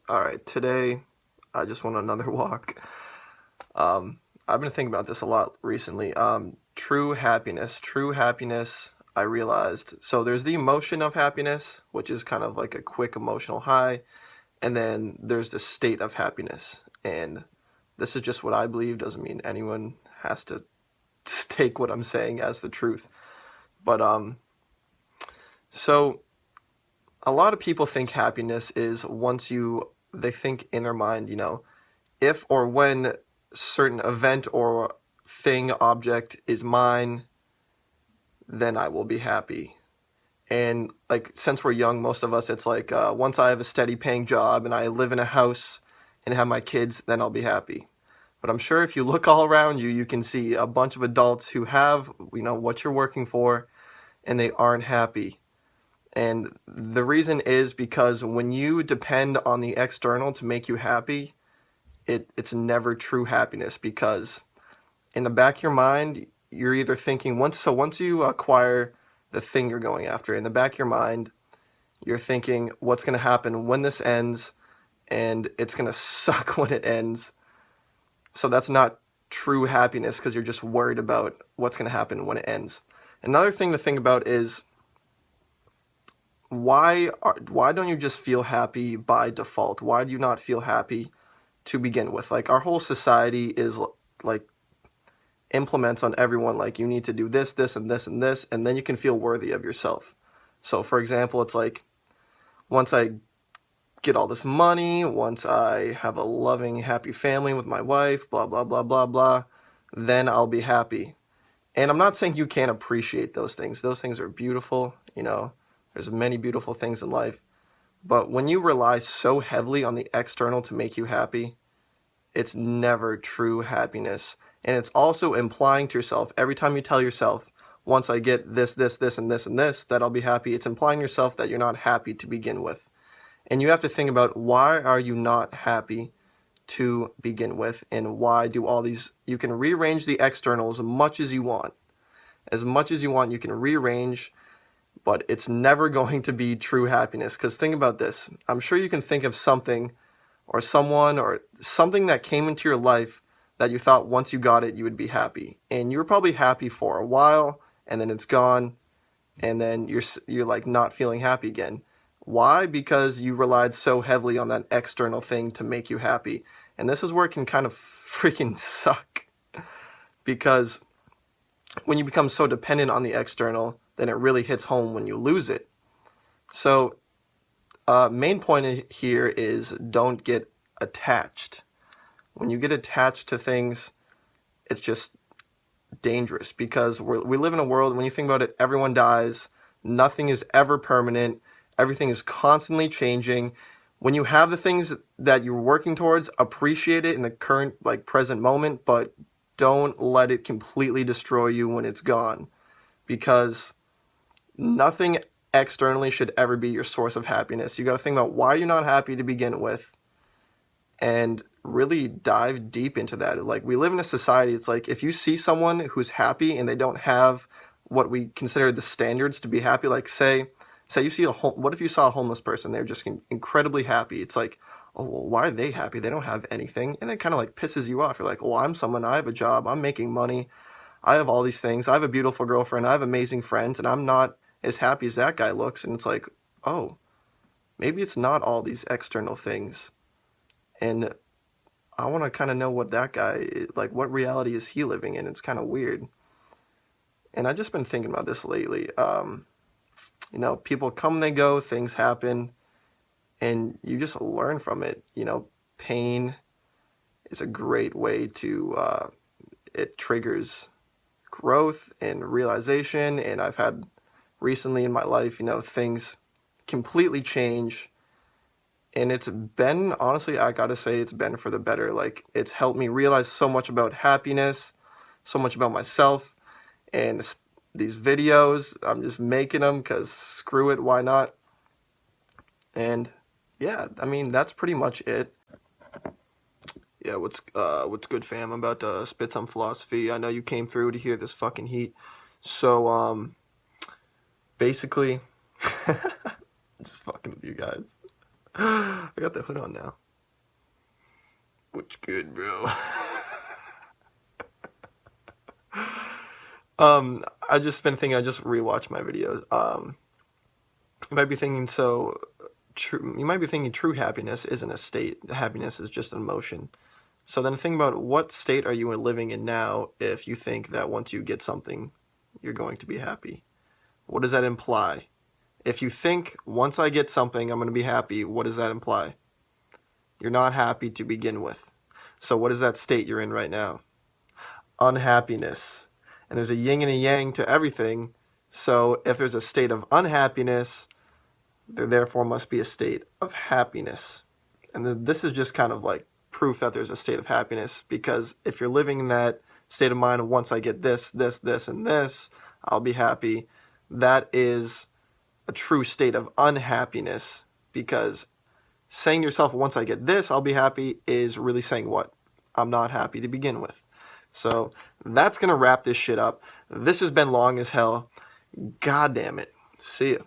All right, today I just went on another walk. I've been thinking about this a lot recently. True happiness. True happiness, I realized. So there's the emotion of happiness, which is kind of like a quick emotional high, and then there's the state of happiness. And this is just what I believe, doesn't mean anyone has to take what I'm saying as the truth. But so a lot of people think happiness is they think in their mind, if or when certain event or thing, object is mine, then I will be happy. And like since we're young, most of us, it's like once I have a steady paying job and I live in a house and have my kids, then I'll be happy. But I'm sure if you look all around you, you can see a bunch of adults who have, what you're working for, and they aren't happy. And the reason is because when you depend on the external to make you happy, it's never true happiness, because in the back of your mind, you're either thinking once you acquire the thing you're going after, in the back of your mind, you're thinking what's going to happen when this ends, and it's going to suck when it ends. So that's not true happiness, because you're just worried about what's going to happen when it ends. Another thing to think about is why don't you just feel happy by default? Why do you not feel happy to begin with? Like, our whole society is like implements on everyone, like, you need to do this, this, and this, and this, and then you can feel worthy of yourself. So for example, it's like, once I get all this money, once I have a loving, happy family with my wife, blah, blah, blah, blah, blah, then I'll be happy. And I'm not saying you can't appreciate those things. Those things are beautiful, there's many beautiful things in life. But when you rely so heavily on the external to make you happy, it's never true happiness. And it's also implying to yourself, every time you tell yourself, once I get this, this, this, and this, and this, that I'll be happy, it's implying to yourself that you're not happy to begin with. And you have to think about, why are you not happy to begin with? And why do all these, you can rearrange the external as much as you want. As much as you want, you can rearrange, but it's never going to be true happiness. Because think about this. I'm sure you can think of something or someone or something that came into your life that you thought once you got it, you would be happy. And you were probably happy for a while, and then it's gone, and then you're like not feeling happy again. Why? Because you relied so heavily on that external thing to make you happy. And this is where it can kind of freaking suck. Because when you become so dependent on the external, then it really hits home when you lose it. So, main point here is, don't get attached. When you get attached to things, it's just dangerous, because we live in a world, when you think about it, everyone dies, nothing is ever permanent, everything is constantly changing. When you have the things that you're working towards, appreciate it in the current, like, present moment, but don't let it completely destroy you when it's gone, because nothing externally should ever be your source of happiness. You got to think about why you're not happy to begin with, and really dive deep into that. Like, we live in a society, it's like, if you see someone who's happy and they don't have what we consider the standards to be happy, like, say you see what if you saw a homeless person, they're just incredibly happy. It's like, oh, well, why are they happy? They don't have anything. And it kind of like pisses you off. You're like, well, I'm someone, I have a job, I'm making money, I have all these things, I have a beautiful girlfriend, I have amazing friends, and I'm not as happy as that guy looks. And it's like, oh, maybe it's not all these external things. And I want to kind of know what that guy, like, what reality is he living in? It's kind of weird. And I've just been thinking about this lately. People come, they go, things happen, and you just learn from it. Pain is a great way to, it triggers growth and realization. And I've had recently in my life, things completely change. And it's been, honestly, I gotta say, it's been for the better. Like, it's helped me realize so much about happiness, so much about myself. And these videos, I'm just making them because screw it, why not? And yeah, I mean, that's pretty much it. Yeah, what's good, fam? I'm about to spit some philosophy. I know you came through to hear this fucking heat. So, basically, just fucking with you guys. I got the hood on now. What's good, bro? I just been thinking. I just rewatched my videos. You might be thinking so. True. You might be thinking true happiness isn't a state. Happiness is just an emotion. So then think about what state are you living in now if you think that once you get something, you're going to be happy. What does that imply? If you think once I get something, I'm going to be happy, what does that imply? You're not happy to begin with. So what is that state you're in right now? Unhappiness. And there's a yin and a yang to everything. So if there's a state of unhappiness, there therefore must be a state of happiness. And this is just kind of like proof that there's a state of happiness, because if you're living in that state of mind of once I get this, this, this, and this, I'll be happy, that is a true state of unhappiness, because saying to yourself, once I get this, I'll be happy, is really saying what? I'm not happy to begin with. So that's going to wrap this shit up. This has been long as hell. God damn it. See ya.